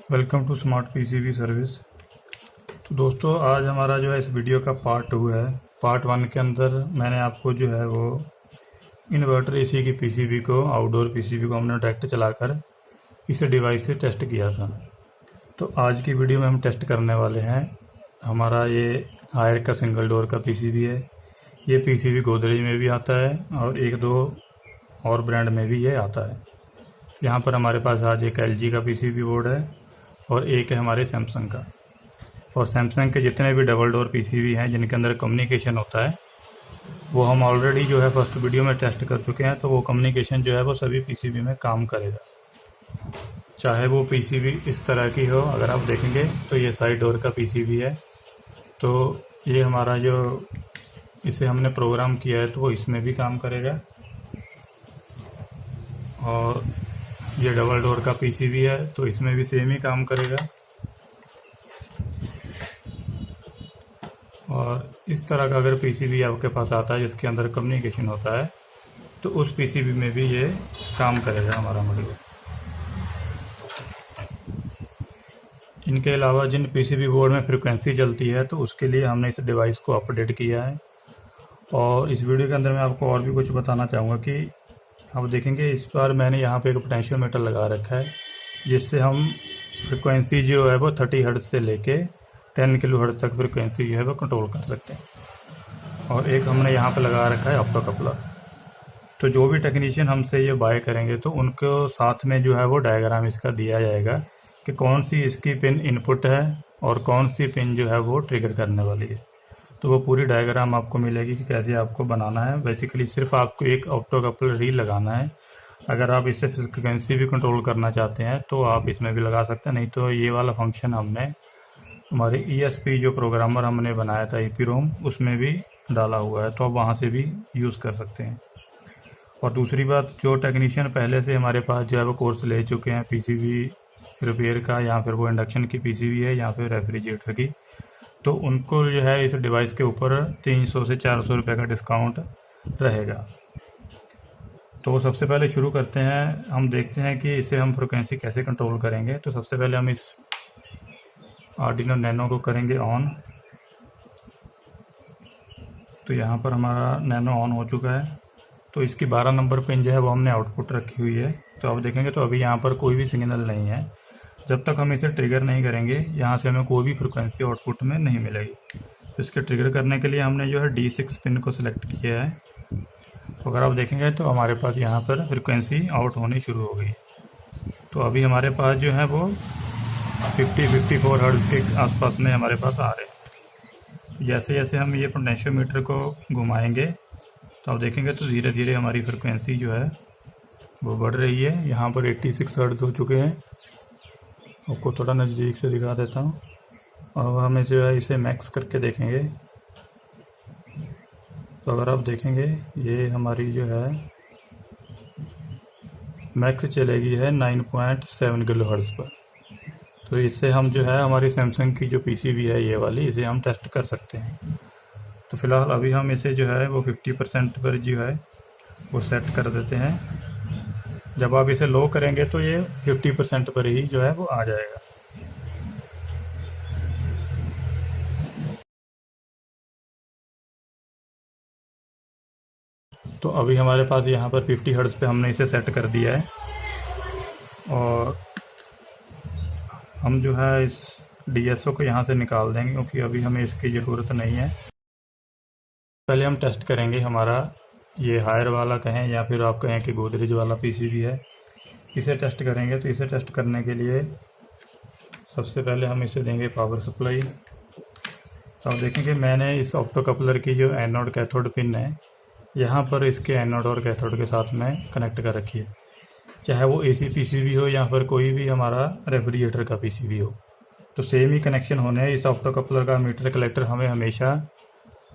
Welcome to smart PCB service. तो दोस्तों, आज हमारा जो है इस वीडियो का पार्ट 2 है। पार्ट 1 के अंदर मैंने आपको जो है वो इन्वर्टर एसी की पीसीबी को, आउटडोर पीसीबी को हमने डायरेक्ट चलाकर इस डिवाइस से टेस्ट किया था। तो आज की वीडियो में हम टेस्ट करने वाले हैं हमारा ये हायर का सिंगल डोर का पीसीबी है। ये पीसीबी गोदरेज में भी आता है और एक दो और ब्रांड में भी ये आता है। यहाँ पर हमारे पास आज एक एलजी का पीसीबी बोर्ड है और एक है हमारे सैमसंग का। और सैमसंग के जितने भी डबल डोर पीसीबी हैं जिनके अंदर कम्युनिकेशन होता है, वो हम ऑलरेडी जो है फर्स्ट वीडियो में टेस्ट कर चुके हैं। तो वो कम्युनिकेशन जो है वो सभी पीसीबी में काम करेगा, चाहे वो पीसीबी इस तरह की हो। अगर आप देखेंगे तो ये साइड डोर का पीसीबी है, तो ये हमारा जो इसे हमने प्रोग्राम किया है तो वो इसमें भी काम करेगा। और ये डबल डोर का पीसीबी है तो इसमें भी सेम ही काम करेगा। और इस तरह का अगर पीसीबी आपके पास आता है जिसके अंदर कम्युनिकेशन होता है, तो उस पीसीबी में भी ये काम करेगा हमारा मॉड्यूल। इनके अलावा जिन पीसीबी बोर्ड में फ्रिक्वेंसी चलती है तो उसके लिए हमने इस डिवाइस को अपडेट किया है। और इस वीडियो के अंदर मैं आपको और भी कुछ बताना चाहूँगा कि आप देखेंगे इस बार मैंने यहाँ पे एक पोटेंशियोमीटर लगा रखा है, जिससे हम फ्रिक्वेंसी जो है वो 30 हर्ट्ज से लेके 10 किलो हर्ट्ज तक फ्रिक्वेंसी जो है वो कंट्रोल कर सकते हैं। और एक हमने यहाँ पे लगा रखा है ऑप्टो कपलर। तो जो भी टेक्नीशियन हमसे ये बाय करेंगे तो उनको साथ में जो है वो डायग्राम इसका दिया जाएगा कि कौन सी इसकी पिन इनपुट है और कौन सी पिन जो है वो ट्रिगर करने वाली है। तो वो पूरी डायग्राम आपको मिलेगी कि कैसे आपको बनाना है। बेसिकली सिर्फ आपको एक ऑप्टो कपलर ही लगाना है। अगर आप इससे फ्रिक्वेंसी भी कंट्रोल करना चाहते हैं तो आप इसमें भी लगा सकते हैं, नहीं तो ये वाला फंक्शन हमने हमारे ESP जो प्रोग्रामर हमने बनाया था EPROM उसमें भी डाला हुआ है, तो आप वहाँ से भी यूज़ कर सकते हैं। और दूसरी बात, जो टेक्नीशियन पहले से हमारे पास जो है वो कोर्स ले चुके हैं पीसीबी रिपेयर का, या फिर वो इंडक्शन की पीसीबी है या फिर रेफ्रिजरेटर की, तो उनको जो है इस डिवाइस के ऊपर 300 से 400 रुपये का डिस्काउंट रहेगा। तो सबसे पहले शुरू करते हैं, हम देखते हैं कि इसे हम फ्रिक्वेंसी कैसे कंट्रोल करेंगे। तो सबसे पहले हम इस आर्डिनो नैनो को करेंगे ऑन। तो यहाँ पर हमारा नैनो ऑन हो चुका है। तो इसकी 12 नंबर पिन जो है वो हमने आउटपुट रखी हुई है। तो आप देखेंगे तो अभी यहाँ पर कोई भी सिग्नल नहीं है। जब तक हम इसे ट्रिगर नहीं करेंगे यहाँ से हमें कोई भी फ्रिक्वेंसी आउटपुट में नहीं मिलेगी। तो इसके ट्रिगर करने के लिए हमने जो है D6 पिन को सिलेक्ट किया है। तो अगर आप देखेंगे तो हमारे पास यहाँ पर फ्रिक्वेंसी आउट होनी शुरू हो गई। तो अभी हमारे पास जो है वो 50-54 हर्ट्ज के आसपास में हमारे पास आ रहे हैं। जैसे जैसे हम ये पोटेंशियोमीटर को घुमाएंगे तो आप देखेंगे तो धीरे धीरे हमारी फ्रिक्वेंसी जो है वो बढ़ रही है। यहाँ पर 86 हर्ट्ज हो चुके हैं। आपको थोड़ा नज़दीक से दिखा देता हूँ। अब हम जो है इसे मैक्स करके देखेंगे। तो अगर आप देखेंगे ये हमारी जो है मैक्स चलेगी है 9.7 किलो हर्ट्ज पर। तो इससे हम जो है हमारी सैमसंग की जो पीसीबी है ये वाली, इसे हम टेस्ट कर सकते हैं। तो फिलहाल अभी हम इसे जो है वो 50% पर जो है वो सेट कर देते हैं। जब आप इसे लो करेंगे तो ये 50% पर ही जो है वो आ जाएगा। तो अभी हमारे पास यहाँ पर 50 हर्ट्ज पे हमने इसे सेट कर दिया है। और हम जो है इस DSO को यहाँ से निकाल देंगे क्योंकि अभी हमें इसकी ज़रूरत नहीं है। पहले हम टेस्ट करेंगे हमारा ये हायर वाला कहें या फिर आप कहें कि गोदरेज वाला पीसीबी है, इसे टेस्ट करेंगे। तो इसे टेस्ट करने के लिए सबसे पहले हम इसे देंगे पावर सप्लाई। तो आप देखेंगे मैंने इस ऑप्टो कपलर की जो एनोड कैथोड पिन है यहाँ पर इसके एनोड और कैथोड के साथ में कनेक्ट कर रखी है, चाहे वो AC पीसीबी हो या फिर कोई भी हमारा रेफ्रिजरेटर का पीसीबी हो, तो सेम ही कनेक्शन होने हैं। इस ऑप्टो कपलर का मीटर कलेक्टर हमें हमेशा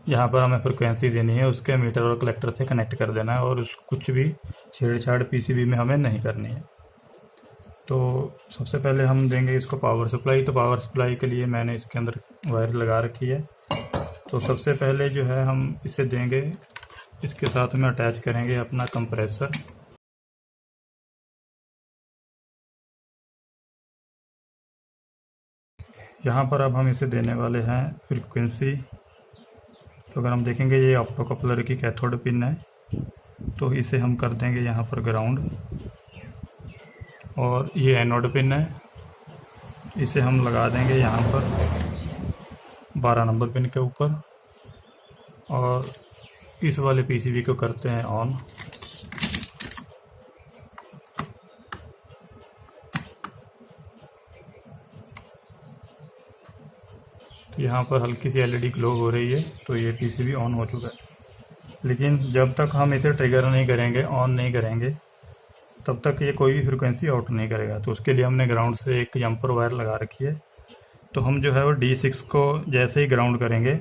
यहाँ पर हमें फ्रिक्वेंसी देनी है उसके मीटर और कलेक्टर से कनेक्ट कर देना है, और उस कुछ भी छेड़छाड़ पीसीबी में हमें नहीं करनी है। तो सबसे पहले हम देंगे इसको पावर सप्लाई। तो पावर सप्लाई के लिए मैंने इसके अंदर वायर लगा रखी है। तो सबसे पहले जो है हम इसे देंगे, इसके साथ में अटैच करेंगे अपना कंप्रेसर। यहाँ पर अब हम इसे देने वाले हैं फ्रीक्वेंसी। तो अगर हम देखेंगे ये ऑप्टोकपलर की कैथोड पिन है, तो इसे हम कर देंगे यहाँ पर ग्राउंड। और ये एनोड पिन है, इसे हम लगा देंगे यहाँ पर 12 नंबर पिन के ऊपर। और इस वाले पीसीबी को करते हैं ऑन। तो यहाँ पर हल्की सी एलईडी ग्लो हो रही है, तो ये पीसीबी ऑन हो चुका है। लेकिन जब तक हम इसे ट्रिगर नहीं करेंगे, ऑन नहीं करेंगे, तब तक ये कोई भी फ्रिक्वेंसी आउट नहीं करेगा। तो उसके लिए हमने ग्राउंड से एक जंपर वायर लगा रखी है। तो हम जो है वो D6 को जैसे ही ग्राउंड करेंगे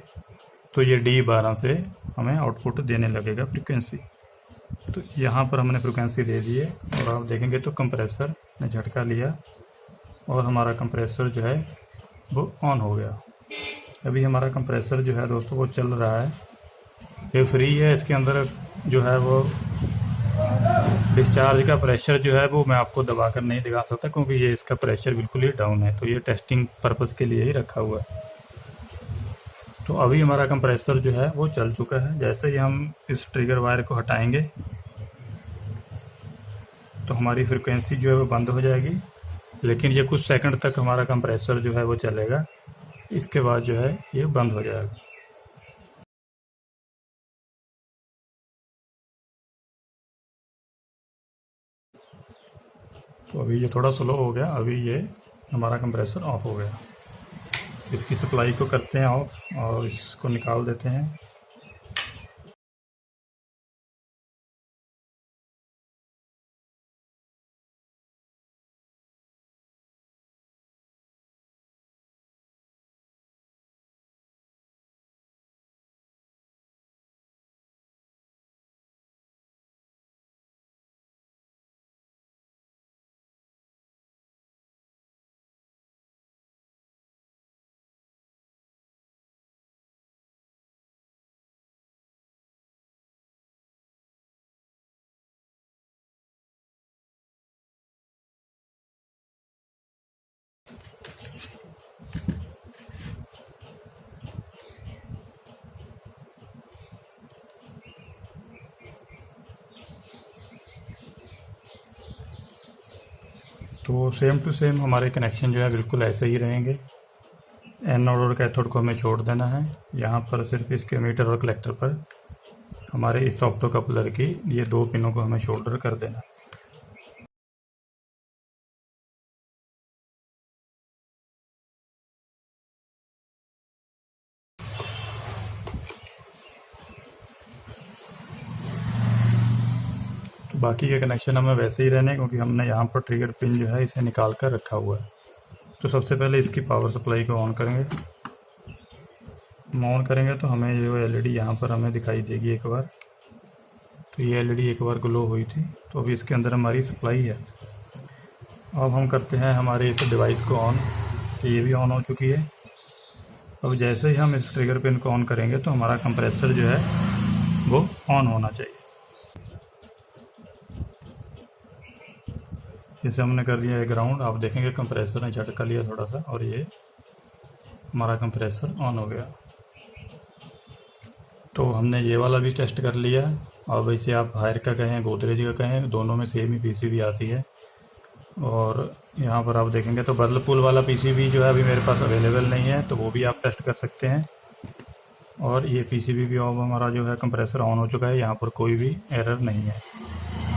तो ये D12 से हमें आउटपुट देने लगेगा फ्रिक्वेंसी। तो यहाँ पर हमने फ्रिक्वेंसी दे दी है और आप देखेंगे तो कंप्रेसर ने झटका लिया और हमारा कंप्रेसर जो है वो ऑन हो गया। अभी हमारा कंप्रेसर जो है दोस्तों वो चल रहा है। ये फ्री है, इसके अंदर जो है वो डिस्चार्ज का प्रेशर जो है वो मैं आपको दबा कर नहीं दिखा सकता, क्योंकि ये इसका प्रेशर बिल्कुल ही डाउन है। तो ये टेस्टिंग पर्पज़ के लिए ही रखा हुआ है। तो अभी हमारा कंप्रेसर जो है वो चल चुका है। जैसे ही हम इस ट्रिगर वायर को हटाएंगे तो हमारी फ्रिक्वेंसी जो है वो बंद हो जाएगी। लेकिन ये कुछ सेकंड तक हमारा कंप्रेसर जो है वो चलेगा, इसके बाद जो है ये बंद हो जाएगा। तो अभी ये थोड़ा स्लो हो गया, अभी ये हमारा कंप्रेसर ऑफ हो गया। इसकी सप्लाई को करते हैं ऑफ और इसको निकाल देते हैं। तो सेम टू सेम हमारे कनेक्शन जो है बिल्कुल ऐसे ही रहेंगे। एनोड और कैथोड को हमें छोड़ देना है। यहाँ पर सिर्फ इसके मीटर और कलेक्टर पर हमारे इस ऑप्टो कपलर की ये 2 पिनों को हमें शोल्डर कर देना है। तो बाकी के कनेक्शन हमें वैसे ही रहने, क्योंकि हमने यहाँ पर ट्रिगर पिन जो है इसे निकाल कर रखा हुआ है। तो सबसे पहले इसकी पावर सप्लाई को ऑन करेंगे। ऑन करेंगे तो हमें ये एलईडी यहाँ पर हमें दिखाई देगी एक बार। तो ये एलईडी एक बार ग्लो हुई थी, तो अभी इसके अंदर हमारी सप्लाई है। अब हम करते हैं हमारे इस डिवाइस को ऑन। तो ये भी ऑन हो चुकी है। अब जैसे ही हम इस ट्रिगर पिन को ऑन करेंगे तो हमारा कंप्रेसर जो है वो ऑन होना चाहिए। इसे हमने कर दिया है ग्राउंड। आप देखेंगे कंप्रेसर ने झटका लिया थोड़ा सा और ये हमारा कंप्रेसर ऑन हो गया। तो हमने ये वाला भी टेस्ट कर लिया। और वैसे आप हायर का कहें, गोदरेज का कहें, दोनों में सेम ही पीसीबी आती है। और यहाँ पर आप देखेंगे तो वर्लपूल वाला पीसीबी जो है अभी मेरे पास अवेलेबल नहीं है, तो वो भी आप टेस्ट कर सकते हैं। और ये पीसीबी भी अब हमारा जो है कंप्रेसर ऑन हो चुका है, यहाँ पर कोई भी एरर नहीं है।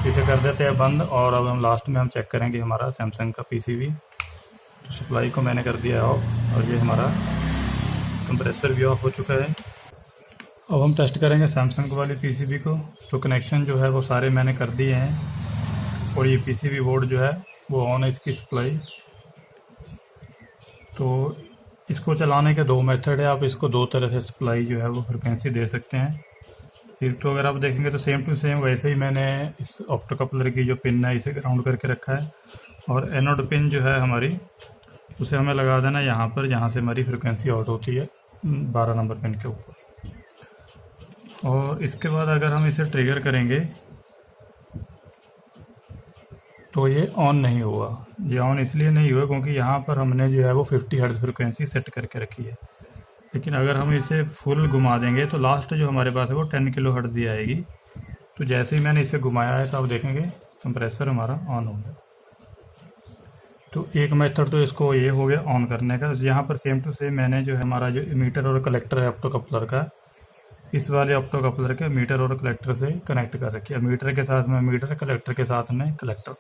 इसे कर देते हैं बंद। और अब हम लास्ट में हम चेक करेंगे हमारा सैमसंग का पीसीबी। तो सप्लाई को मैंने कर दिया ऑफ और ये हमारा कंप्रेसर भी ऑफ हो चुका है। अब हम टेस्ट करेंगे सैमसंग वाली पीसीबी को। तो कनेक्शन जो है वो सारे मैंने कर दिए हैं और ये पीसीबी बोर्ड जो है वो ऑन है, इसकी सप्लाई। तो इसको चलाने के 2 मेथड है। आप इसको 2 तरह से सप्लाई जो है वो फ्रिक्वेंसी दे सकते हैं। फिर तो अगर आप देखेंगे तो सेम टू सेम वैसे ही मैंने इस ऑप्टोकपलर की जो पिन है इसे ग्राउंड करके रखा है। और एनोड पिन जो है हमारी, उसे हमें लगा देना यहाँ पर, जहाँ से हमारी फ्रिक्वेंसी आउट होती है 12 नंबर पिन के ऊपर। और इसके बाद अगर हम इसे ट्रिगर करेंगे तो ये ऑन नहीं हुआ। ये ऑन इसलिए नहीं हुआ क्योंकि यहाँ पर हमने जो है वो 50 हर्ट्ज़ फ्रिक्वेंसी सेट करके रखी है। लेकिन अगर हम इसे फुल घुमा देंगे तो लास्ट जो हमारे पास है वो 10 किलो हर्ट्ज़ ही आएगी। तो जैसे ही मैंने इसे घुमाया है तो आप देखेंगे कंप्रेसर हमारा ऑन हो गया। तो एक मेथड तो इसको ये हो गया ऑन करने का। यहाँ पर सेम टू सेम मैंने जो है हमारा जो मीटर और कलेक्टर है ऑप्टो कपलर का, इस वाले ऑप्टो कपलर के मीटर और कलेक्टर से कनेक्ट कर रखी है। मीटर के साथ में मीटर, कलेक्टर के साथ में कलेक्टर।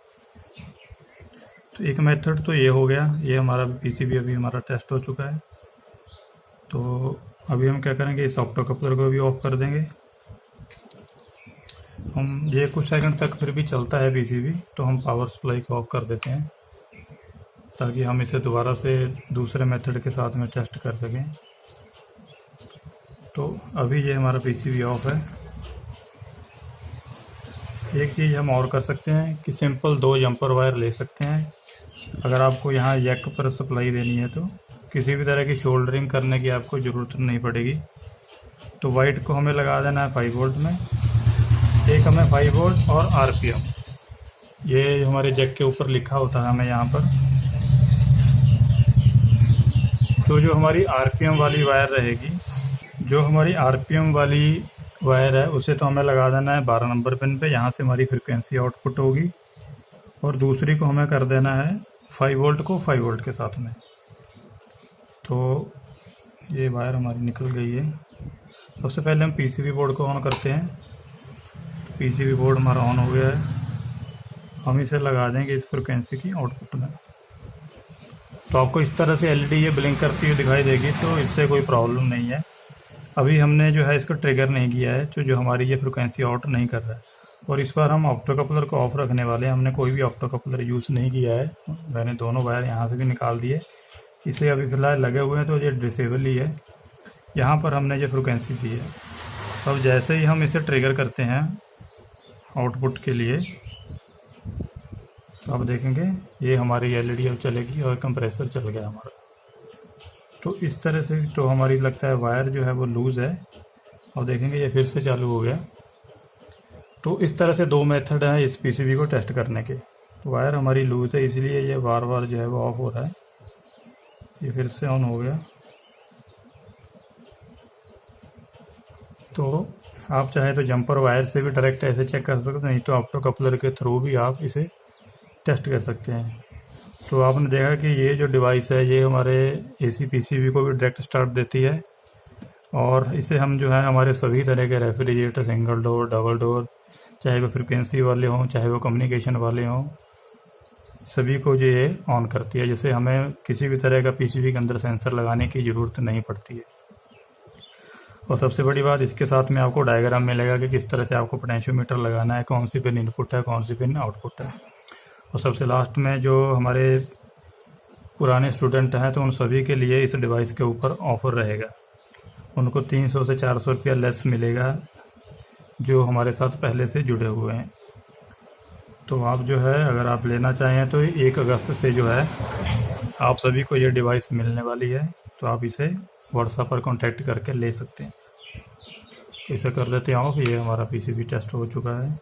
तो एक मेथड तो ये हो गया। ये हमारा पीसीबी अभी हमारा टेस्ट हो चुका है। तो अभी हम क्या करेंगे, इस ऑप्टो कपलर को भी ऑफ कर देंगे हम। ये कुछ सेकंड तक फिर भी चलता है पीसीबी, तो हम पावर सप्लाई को ऑफ कर देते हैं ताकि हम इसे दोबारा से दूसरे मेथड के साथ में टेस्ट कर सकें। तो अभी ये हमारा पीसीबी ऑफ है। एक चीज़ हम और कर सकते हैं कि सिंपल 2 जंपर वायर ले सकते हैं। अगर आपको यहाँ जैक पर सप्लाई देनी है तो किसी भी तरह की शोल्डरिंग करने की आपको ज़रूरत नहीं पड़ेगी। तो वाइट को हमें लगा देना है 5 वोल्ट में, एक हमें 5 वोल्ट और आरपीएम, ये हमारे जैक के ऊपर लिखा होता है हमें यहाँ पर। तो जो हमारी आरपीएम वाली वायर रहेगी, जो हमारी आरपीएम वाली वायर है उसे तो हमें लगा देना है 12 नंबर पिन पे, यहाँ से हमारी फ्रिक्वेंसी आउटपुट होगी। और दूसरी को हमें कर देना है 5 वोल्ट को 5 वोल्ट के साथ में। तो ये वायर हमारी निकल गई है। सबसे पहले हम पीसीबी बोर्ड को ऑन करते हैं। पीसीबी बोर्ड हमारा ऑन हो गया है। हम इसे लगा देंगे इस फ्रिक्वेंसी की आउटपुट में। तो आपको इस तरह से एलईडी ये ब्लिंक करती हुई दिखाई देगी, तो इससे कोई प्रॉब्लम नहीं है। अभी हमने जो है इसको ट्रिगर नहीं किया है, तो जो हमारी ये फ्रिक्वेंसी आउट नहीं कर रहा है। और इस बार हम ऑप्टो कपलर को ऑफ रखने वाले हैं। हमने कोई भी ऑप्टो कपलर यूज़ नहीं किया है। मैंने दोनों वायर यहाँ से भी निकाल दिए। इसे अभी फिलहाल लगे हुए हैं तो ये डिसेबल ही है। यहाँ पर हमने ये फ्रिक्वेंसी दी है। अब जैसे ही हम इसे ट्रिगर करते हैं आउटपुट के लिए, तो आप देखेंगे ये हमारी एलईडी अब चलेगी और कंप्रेसर चल गया हमारा। तो इस तरह से तो हमारी लगता है वायर जो है वो लूज़ है। और देखेंगे ये फिर से चालू हो गया। तो इस तरह से 2 मेथड हैं इस पीसीबी को टेस्ट करने के। तो वायर हमारी लूज़ है इसलिए ये बार बार जो है वो ऑफ हो रहा है। ये फिर से ऑन हो गया। तो आप चाहे तो जंपर वायर से भी डायरेक्ट ऐसे चेक कर सकते हैं, नहीं तो ऑप्टो कपलर के थ्रू भी आप इसे टेस्ट कर सकते हैं। तो आपने देखा कि ये जो डिवाइस है ये हमारे एसी पीसीबी को भी डायरेक्ट स्टार्ट देती है। और इसे हम जो है हमारे सभी तरह के refrigerator, single door, double door, चाहे वो फ्रिक्वेंसी वाले हों चाहे वो कम्युनिकेशन वाले हों, सभी को जो ये ऑन करती है। जैसे हमें किसी भी तरह का पीसीबी के अंदर सेंसर लगाने की ज़रूरत नहीं पड़ती है। और सबसे बड़ी बात, इसके साथ में आपको डायग्राम मिलेगा कि किस तरह से आपको पोटेंशियोमीटर लगाना है, कौन सी पिन इनपुट है, कौन सी पिन आउटपुट है। और सबसे लास्ट में जो हमारे पुराने स्टूडेंट हैं तो उन सभी के लिए इस डिवाइस के ऊपर ऑफ़र रहेगा। उनको 300 से 400 रुपया लेस मिलेगा जो हमारे साथ पहले से जुड़े हुए हैं। तो आप जो है अगर आप लेना चाहें तो 1 अगस्त से जो है आप सभी को ये डिवाइस मिलने वाली है। तो आप इसे व्हाट्सएप पर कांटेक्ट करके ले सकते हैं। तो इसे कर देते हैं ऑफ। ये हमारा पीसीबी टेस्ट हो चुका है।